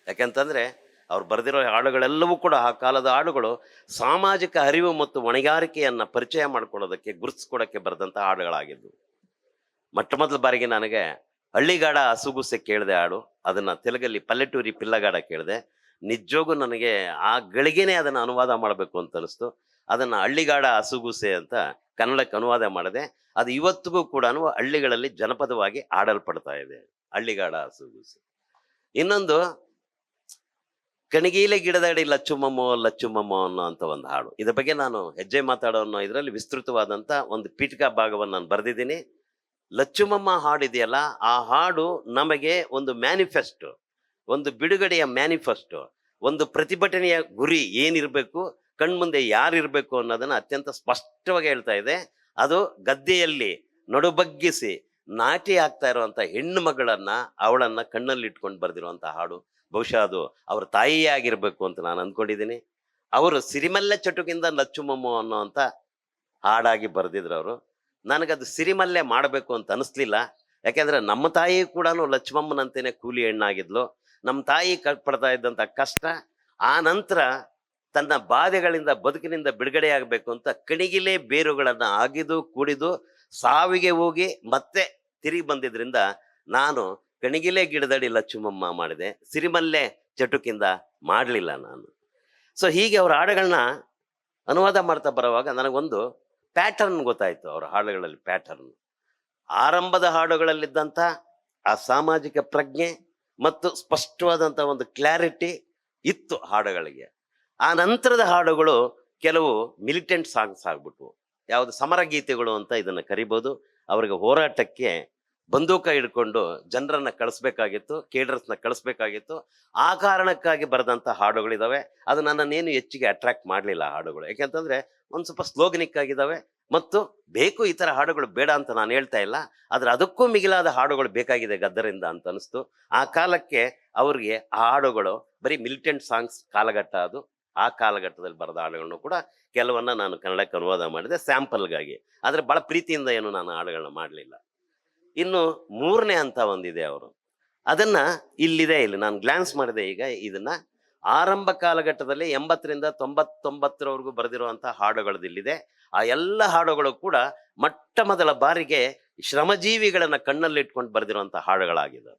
ಯಾಕೆಂತಂದರೆ ಅವ್ರು ಬರೆದಿರೋ ಹಾಡುಗಳೆಲ್ಲವೂ ಕೂಡ ಆ ಕಾಲದ ಹಾಡುಗಳು ಸಾಮಾಜಿಕ ಅರಿವು ಮತ್ತು ಹೊಣೆಗಾರಿಕೆಯನ್ನು ಪರಿಚಯ ಮಾಡ್ಕೊಳ್ಳೋದಕ್ಕೆ ಗುರುತಿಸ್ಕೊಡೋಕ್ಕೆ ಬರೆದಂಥ ಹಾಡುಗಳಾಗಿದ್ದವು. ಮೊಟ್ಟ ಮೊದಲ ಬಾರಿಗೆ ನನಗೆ ಹಳ್ಳಿಗಾಡ ಹಸುಗುಸೆ ಕೇಳಿದೆ ಹಾಡು. ಅದನ್ನು ತೆಲುಗಲ್ಲಿ ಪಲ್ಲೆಟೂರಿ ಪಿಲ್ಲಗಾಡ ಕೇಳಿದೆ. ನಿಜವಾಗೂ ನನಗೆ ಆ ಗಳಿಗೆನೇ ಅದನ್ನು ಅನುವಾದ ಮಾಡಬೇಕು ಅಂತ ಅನಿಸ್ತು. ಅದನ್ನು ಹಳ್ಳಿಗಾಡ ಹಸುಗುಸೆ ಅಂತ ಕನ್ನಡಕ್ಕೆ ಅನುವಾದ ಮಾಡಿದೆ. ಅದು ಇವತ್ತಿಗೂ ಕೂಡ ಹಳ್ಳಿಗಳಲ್ಲಿ ಜನಪದವಾಗಿ ಆಡಲ್ಪಡ್ತಾ ಇದೆ, ಹಳ್ಳಿಗಾಡ ಹಸುಗುಸೆ. ಇನ್ನೊಂದು ಕಣಿಗೀಲೆ ಗಿಡದಡಿ ಲಚ್ಚುಮಮ್ಮೋ ಲಚ್ಚುಮಮ್ಮೋ ಅನ್ನೋ ಅಂತ ಒಂದು ಹಾಡು. ಇದ್ರ ಬಗ್ಗೆ ನಾನು ಹೆಜ್ಜೆ ಮಾತಾಡೋ ಅನ್ನೋ ಇದರಲ್ಲಿ ವಿಸ್ತೃತವಾದಂಥ ಒಂದು ಪೀಠಿಕಾ ಭಾಗವನ್ನು ನಾನು ಬರೆದಿದ್ದೀನಿ. ಲಚ್ಚುಮಮ್ಮ ಹಾಡಿದೆಯಲ್ಲ, ಆ ಹಾಡು ನಮಗೆ ಒಂದು ಮ್ಯಾನಿಫೆಸ್ಟೋ, ಒಂದು ಬಿಡುಗಡೆಯ ಮ್ಯಾನಿಫೆಸ್ಟೋ, ಒಂದು ಪ್ರತಿಭಟನೆಯ ಗುರಿ ಏನಿರಬೇಕು, ಕಣ್ಮುಂದೆ ಯಾರಿರಬೇಕು ಅನ್ನೋದನ್ನು ಅತ್ಯಂತ ಸ್ಪಷ್ಟವಾಗಿ ಹೇಳ್ತಾ ಇದೆ. ಅದು ಗದ್ದೆಯಲ್ಲಿ ನಡುಬಗ್ಗಿಸಿ ನಾಟಿ ಆಗ್ತಾ ಇರುವಂಥ ಹೆಣ್ಣು ಮಗಳನ್ನ, ಅವಳನ್ನ ಕಣ್ಣಲ್ಲಿ ಇಟ್ಕೊಂಡು ಬರೆದಿರುವಂಥ ಹಾಡು. ಬಹುಶಃ ಅದು ಅವ್ರ ತಾಯಿಯೇ ಆಗಿರ್ಬೇಕು ಅಂತ ನಾನು ಅಂದ್ಕೊಂಡಿದ್ದೀನಿ. ಅವರು ಸಿರಿಮಲ್ಲೆ ಚಟುಕಿಂದ ಲಚ್ಚುಮಮ್ಮು ಅನ್ನೋ ಅಂತ ಹಾಡಾಗಿ ಬರೆದಿದ್ರು ಅವರು. ನನಗದು ಸಿರಿಮಲ್ಲೆ ಮಾಡಬೇಕು ಅಂತ ಅನಿಸ್ಲಿಲ್ಲ. ಯಾಕೆಂದ್ರೆ ನಮ್ಮ ತಾಯಿ ಕೂಡ ಲಕ್ಷ್ಮಮ್ಮನಂತೆಯೇ ಕೂಲಿ ಹೆಣ್ಣಾಗಿದ್ಲು. ನಮ್ಮ ತಾಯಿ ಪಡ್ತಾ ಇದ್ದಂಥ ಕಷ್ಟ, ಆ ನಂತರ ತನ್ನ ಬಾಧೆಗಳಿಂದ ಬದುಕಿನಿಂದ ಬಿಡುಗಡೆಯಾಗಬೇಕು ಅಂತ ಕಣಿಗಿಲೆ ಬೇರುಗಳನ್ನು ಆಗಿದು ಕೂಡಿದು ಸಾವಿಗೆ ಹೋಗಿ ಮತ್ತೆ ತಿರುಗಿ ಬಂದಿದ್ರಿಂದ ನಾನು ಕಣಿಗಿಲೆ ಗಿಡದಡಿ ಲಚ್ಚುಮಮ್ಮ ಮಾಡಿದೆ, ಸಿರಿಮಲ್ಲೆ ಚಟುಕಿಂದ ಮಾಡಲಿಲ್ಲ ನಾನು. ಸೊ ಹೀಗೆ ಅವ್ರ ಹಾಡುಗಳನ್ನ ಅನುವಾದ ಮಾಡ್ತಾ ಬರುವಾಗ ನನಗೊಂದು ಪ್ಯಾಟರ್ನ್ ಗೊತ್ತಾಯಿತು. ಅವರ ಹಾಡುಗಳಲ್ಲಿ ಪ್ಯಾಟರ್ನ್, ಆರಂಭದ ಹಾಡುಗಳಲ್ಲಿದ್ದಂಥ ಆ ಸಾಮಾಜಿಕ ಪ್ರಜ್ಞೆ ಮತ್ತು ಸ್ಪಷ್ಟವಾದಂಥ ಒಂದು ಕ್ಲಾರಿಟಿ ಇತ್ತು ಹಾಡುಗಳಿಗೆ. ಆ ನಂತರದ ಹಾಡುಗಳು ಕೆಲವು ಮಿಲಿಟೆಂಟ್ ಸಾಂಗ್ಸ್ ಆಗ್ಬಿಟ್ವು, ಯಾವುದು ಸಮರ ಗೀತೆಗಳು ಅಂತ ಇದನ್ನು ಕರಿಬೋದು. ಅವರಿಗೆ ಹೋರಾಟಕ್ಕೆ ಬಂದೂಕ ಹಿಡ್ಕೊಂಡು ಜನರನ್ನ ಕಳಿಸ್ಬೇಕಾಗಿತ್ತು, ಕೇಡರ್ಸ್ನ ಕಳಿಸ್ಬೇಕಾಗಿತ್ತು. ಆ ಕಾರಣಕ್ಕಾಗಿ ಬರೆದಂಥ ಹಾಡುಗಳಿದಾವೆ. ಅದು ನನ್ನನ್ನೇನು ಹೆಚ್ಚಿಗೆ ಅಟ್ರಾಕ್ಟ್ ಮಾಡಲಿಲ್ಲ ಹಾಡುಗಳು. ಯಾಕೆಂತಂದ್ರೆ ಒಂದು ಸ್ವಲ್ಪ ಸ್ಲೋಗನಿಕ್ ಆಗಿದ್ದಾವೆ ಮತ್ತು ಬೇಕು, ಈ ಥರ ಹಾಡುಗಳು ಬೇಡ ಅಂತ ನಾನು ಹೇಳ್ತಾ ಇಲ್ಲ, ಆದರೆ ಅದಕ್ಕೂ ಮಿಗಿಲಾದ ಹಾಡುಗಳು ಬೇಕಾಗಿದೆ ಗದ್ದರಿಂದ ಅಂತ ಅನಿಸ್ತು. ಆ ಕಾಲಕ್ಕೆ ಅವ್ರಿಗೆ ಆ ಹಾಡುಗಳು ಬರೀ ಮಿಲಿಟೆಂಟ್ ಸಾಂಗ್ಸ್ ಕಾಲಘಟ್ಟ ಅದು. ಆ ಕಾಲಘಟ್ಟದಲ್ಲಿ ಬರೆದ ಹಾಡುಗಳನ್ನು ಕೂಡ ಕೆಲವನ್ನ ನಾನು ಕನ್ನಡಕ್ಕೆ ಅನುವಾದ ಮಾಡಿದೆ ಸ್ಯಾಂಪಲ್ಗಾಗಿ. ಆದರೆ ಭಾಳ ಪ್ರೀತಿಯಿಂದ ಏನು ನಾನು ಹಾಡುಗಳನ್ನ ಮಾಡಲಿಲ್ಲ. ಇನ್ನು ಮೂರನೇ ಹಂತ ಒಂದಿದೆ ಅವರು, ಅದನ್ನ ಇಲ್ಲಿ ನಾನು ಗ್ಲಾನ್ಸ್ ಮಾಡಿದೆ ಈಗ. ಇದನ್ನ ಆರಂಭ ಕಾಲಘಟ್ಟದಲ್ಲಿ 80ರಿಂದ 99ರವರೆಗೂ ಬರೆದಿರುವಂಥ ಹಾಡುಗಳದ್ದು ಇಲ್ಲಿದೆ. ಆ ಎಲ್ಲ ಹಾಡುಗಳು ಕೂಡ ಮೊಟ್ಟ ಮೊದಲ ಬಾರಿಗೆ ಶ್ರಮಜೀವಿಗಳನ್ನ ಕಣ್ಣಲ್ಲಿಟ್ಕೊಂಡು ಬರೆದಿರುವಂಥ ಹಾಡುಗಳಾಗಿದೆ.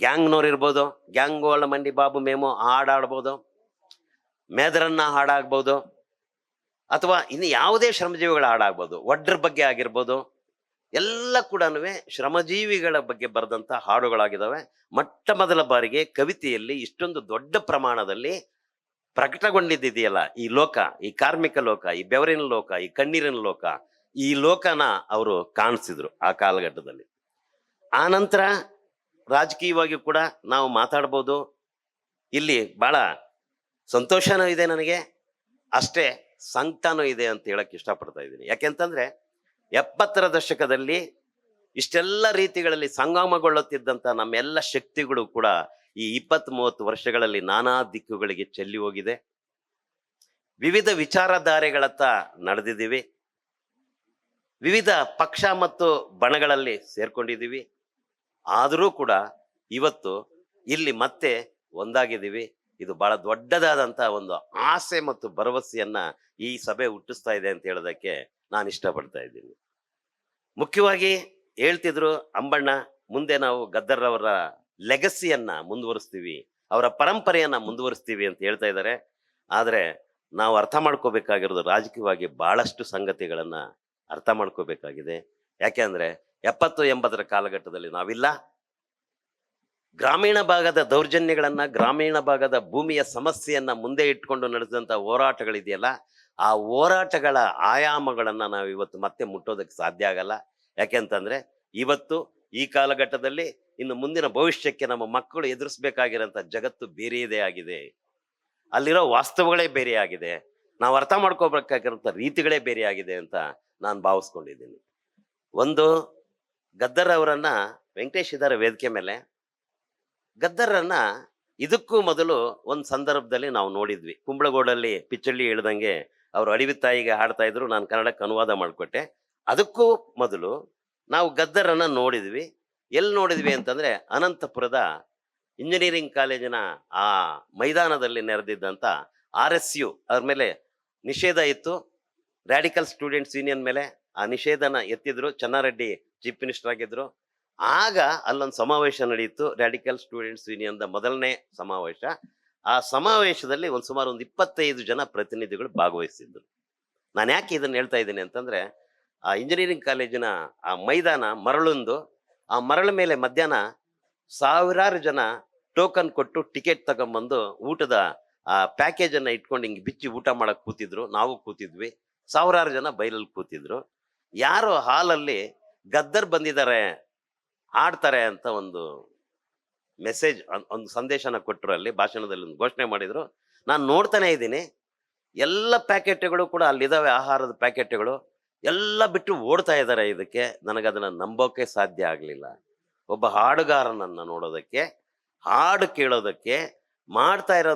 ಗ್ಯಾಂಗ್ನವ್ರು ಇರ್ಬೋದು, ಗ್ಯಾಂಗೋಳ ಮಂಡಿ ಬಾಬು ಮೇಮೋ ಹಾಡಾಡ್ಬೋದು, ಮೇದರನ್ನ ಹಾಡಾಗ್ಬೋದು, ಅಥವಾ ಇನ್ನು ಯಾವುದೇ ಶ್ರಮಜೀವಿಗಳ ಹಾಡಾಗ್ಬೋದು, ಒಡ್ರ ಬಗ್ಗೆ ಆಗಿರ್ಬೋದು, ಎಲ್ಲ ಕೂಡ ಶ್ರಮಜೀವಿಗಳ ಬಗ್ಗೆ ಬರೆದಂಥ ಹಾಡುಗಳಾಗಿದ್ದಾವೆ. ಮೊಟ್ಟ ಮೊದಲ ಬಾರಿಗೆ ಕವಿತೆಯಲ್ಲಿ ಇಷ್ಟೊಂದು ದೊಡ್ಡ ಪ್ರಮಾಣದಲ್ಲಿ ಪ್ರಕಟಗೊಂಡಿದೆಯಲ್ಲ ಈ ಲೋಕ, ಈ ಕಾರ್ಮಿಕ ಲೋಕ, ಈ ಬೆವರಿನ ಲೋಕ, ಈ ಕಣ್ಣೀರಿನ ಲೋಕ, ಈ ಲೋಕನ ಅವರು ಕಾಣಿಸಿದ್ರು ಆ ಕಾಲಘಟ್ಟದಲ್ಲಿ. ಆ ನಂತರ ರಾಜಕೀಯವಾಗಿ ಕೂಡ ನಾವು ಮಾತಾಡ್ಬೋದು. ಇಲ್ಲಿ ಬಹಳ ಸಂತೋಷನೂ ಇದೆ ನನಗೆ, ಅಷ್ಟೇ ಸಂಕಟನೂ ಇದೆ ಅಂತ ಹೇಳಕ್ ಇಷ್ಟಪಡ್ತಾ ಇದ್ದೀನಿ. ಯಾಕೆಂತಂದ್ರೆ 70ರ ದಶಕದಲ್ಲಿ ಇಷ್ಟೆಲ್ಲ ರೀತಿಗಳಲ್ಲಿ ಸಂಗಮಗೊಳ್ಳುತ್ತಿದ್ದಂಥ ನಮ್ಮೆಲ್ಲ ಶಕ್ತಿಗಳು ಕೂಡ ಈ 20-30 ವರ್ಷಗಳಲ್ಲಿ ನಾನಾ ದಿಕ್ಕುಗಳಿಗೆ ಚೆಲ್ಲಿ ಹೋಗಿದೆ. ವಿವಿಧ ವಿಚಾರಧಾರೆಗಳತ್ತ ನಡೆದಿದ್ದೀವಿ, ವಿವಿಧ ಪಕ್ಷ ಮತ್ತು ಬಣಗಳಲ್ಲಿ ಸೇರ್ಕೊಂಡಿದ್ದೀವಿ. ಆದರೂ ಕೂಡ ಇವತ್ತು ಇಲ್ಲಿ ಮತ್ತೆ ಒಂದಾಗಿದ್ದೀವಿ. ಇದು ಬಹಳ ದೊಡ್ಡದಾದಂಥ ಒಂದು ಆಸೆ ಮತ್ತು ಭರವಸೆಯನ್ನ ಈ ಸಭೆ ಹುಟ್ಟಿಸ್ತಾ ಇದೆ ಅಂತ ಹೇಳೋದಕ್ಕೆ ನಾನು ಇಷ್ಟಪಡ್ತಾ ಇದ್ದೀನಿ. ಮುಖ್ಯವಾಗಿ ಹೇಳ್ತಿದ್ರು ಅಂಬಣ್ಣ, ಮುಂದೆ ನಾವು ಗದ್ದರ್ರವರ ಲೆಗಸಿಯನ್ನ ಮುಂದುವರಿಸ್ತೀವಿ, ಅವರ ಪರಂಪರೆಯನ್ನ ಮುಂದುವರಿಸ್ತೀವಿ ಅಂತ ಹೇಳ್ತಾ ಇದ್ದಾರೆ. ಆದರೆ ನಾವು ಅರ್ಥ ಮಾಡ್ಕೋಬೇಕಾಗಿರೋದು ರಾಜಕೀಯವಾಗಿ ಬಹಳಷ್ಟು ಸಂಗತಿಗಳನ್ನ ಅರ್ಥ ಮಾಡ್ಕೋಬೇಕಾಗಿದೆ. ಯಾಕೆ ಅಂದ್ರೆ 70-80ರ ಕಾಲಘಟ್ಟದಲ್ಲಿ ನಾವಿಲ್ಲ. ಗ್ರಾಮೀಣ ಭಾಗದ ದೌರ್ಜನ್ಯಗಳನ್ನ, ಗ್ರಾಮೀಣ ಭಾಗದ ಭೂಮಿಯ ಸಮಸ್ಯೆಯನ್ನ ಮುಂದೆ ಇಟ್ಕೊಂಡು ನಡೆಸಿದಂಥ ಹೋರಾಟಗಳಿದೆಯಲ್ಲ, ಆ ಹೋರಾಟಗಳ ಆಯಾಮಗಳನ್ನ ನಾವು ಇವತ್ತು ಮತ್ತೆ ಮುಟ್ಟೋದಕ್ಕೆ ಸಾಧ್ಯ ಆಗಲ್ಲ. ಯಾಕೆಂತಂದ್ರೆ ಇವತ್ತು ಈ ಕಾಲಘಟ್ಟದಲ್ಲಿ ಇನ್ನು ಮುಂದಿನ ಭವಿಷ್ಯಕ್ಕೆ ನಮ್ಮ ಮಕ್ಕಳು ಎದುರಿಸ್ಬೇಕಾಗಿರೋಂಥ ಜಗತ್ತು ಬೇರೆಯದೇ ಆಗಿದೆ. ಅಲ್ಲಿರೋ ವಾಸ್ತವಗಳೇ ಬೇರೆ ಆಗಿದೆ. ನಾವು ಅರ್ಥ ಮಾಡ್ಕೋಬೇಕಾಗಿರೋಂಥ ರೀತಿಗಳೇ ಬೇರೆ ಆಗಿದೆ ಅಂತ ನಾನು ಭಾವಿಸ್ಕೊಂಡಿದ್ದೀನಿ. ಒಂದು, ಗದ್ದರ್ ಅವರನ್ನ, ವೆಂಕಟೇಶ್ ಇದ್ದಾರೆ ವೇದಿಕೆ ಮೇಲೆ, ಗದ್ದರನ್ನ ಇದಕ್ಕೂ ಮೊದಲು ಒಂದು ಸಂದರ್ಭದಲ್ಲಿ ನಾವು ನೋಡಿದ್ವಿ. ಕುಂಬಳಗೋಡಲ್ಲಿ ಪಿಚ್ಚಳ್ಳಿ ಹೇಳ್ದಂಗೆ ಅವರು ಅಡವಿ ತಾಯಿಗೆ ಹಾಡ್ತಾ ಇದ್ರು, ನಾನು ಕನ್ನಡಕ್ಕೆ ಅನುವಾದ ಮಾಡಿಕೊಟ್ಟೆ. ಅದಕ್ಕೂ ಮೊದಲು ನಾವು ಗದ್ದರನ್ನ ನೋಡಿದ್ವಿ. ಎಲ್ಲಿ ನೋಡಿದ್ವಿ ಅಂತಂದ್ರೆ ಅನಂತಪುರದ ಇಂಜಿನಿಯರಿಂಗ್ ಕಾಲೇಜಿನ ಆ ಮೈದಾನದಲ್ಲಿ ನೆರೆದಿದ್ದಂಥ RSU ಅದ್ರ ಮೇಲೆ ನಿಷೇಧ ಇತ್ತು. ರ್ಯಾಡಿಕಲ್ ಸ್ಟೂಡೆಂಟ್ಸ್ ಯೂನಿಯನ್ ಮೇಲೆ ಆ ನಿಷೇಧನ ಎತ್ತಿದ್ರು. ಚೆನ್ನಾರೆಡ್ಡಿ ಚೀಫ್ ಮಿನಿಸ್ಟರ್ ಆಗಿದ್ರು. ಆಗ ಅಲ್ಲೊಂದು ಸಮಾವೇಶ ನಡೆಯಿತು, ರ್ಯಾಡಿಕಲ್ ಸ್ಟೂಡೆಂಟ್ಸ್ ಯೂನಿಯನ್ ಮೊದಲನೇ ಸಮಾವೇಶ. ಆ ಸಮಾವೇಶದಲ್ಲಿ ಸುಮಾರು ಒಂದು 25 ಜನ ಪ್ರತಿನಿಧಿಗಳು ಭಾಗವಹಿಸಿದ್ರು. ನಾನು ಯಾಕೆ ಇದನ್ನ ಹೇಳ್ತಾ ಇದ್ದೀನಿ ಅಂತಂದ್ರೆ, ಆ ಇಂಜಿನಿಯರಿಂಗ್ ಕಾಲೇಜಿನ ಆ ಮೈದಾನ ಮರಳೊಂದು, ಆ ಮರಳ ಮೇಲೆ ಮಧ್ಯಾಹ್ನ ಸಾವಿರಾರು ಜನ ಟೋಕನ್ ಕೊಟ್ಟು ಟಿಕೆಟ್ ತಗೊಂಡ್ಬಂದು ಊಟದ ಆ ಪ್ಯಾಕೇಜ್ ಅನ್ನ ಇಟ್ಕೊಂಡು ಹಿಂಗೆ ಬಿಚ್ಚಿ ಊಟ ಮಾಡಕ್ ಕೂತಿದ್ರು. ನಾವು ಕೂತಿದ್ವಿ. ಸಾವಿರಾರು ಜನ ಬೈಲಲ್ಲಿ ಕೂತಿದ್ರು. ಯಾರೋ ಹಾಲಲ್ಲಿ ಗದ್ದರ್ ಬಂದಿದ್ದಾರೆ, ಆಡ್ತಾರೆ ಅಂತ ಒಂದು ಮೆಸೇಜ್, ಒಂದು ಸಂದೇಶನ ಕೊಟ್ಟರು. ಅಲ್ಲಿ ಭಾಷಣದಲ್ಲಿ ಒಂದು ಘೋಷಣೆ ಮಾಡಿದ್ರು. ನಾನು ನೋಡ್ತಾನೆ ಇದ್ದೀನಿ, ಎಲ್ಲ ಪ್ಯಾಕೆಟ್ಗಳು ಕೂಡ ಅಲ್ಲಿದ್ದಾವೆ, ಆಹಾರದ ಪ್ಯಾಕೆಟ್ಗಳು ಎಲ್ಲ ಬಿಟ್ಟು ಓಡ್ತಾ ಇದ್ದಾರೆ. ಇದಕ್ಕೆ ನನಗದನ್ನ ನಂಬೋಕೆ ಸಾಧ್ಯ ಆಗಲಿಲ್ಲ. ಒಬ್ಬ ಹಾಡುಗಾರನನ್ನ ನೋಡೋದಕ್ಕೆ, ಹಾಡು ಕೇಳೋದಕ್ಕೆ, ಮಾಡ್ತಾ ಇರೋ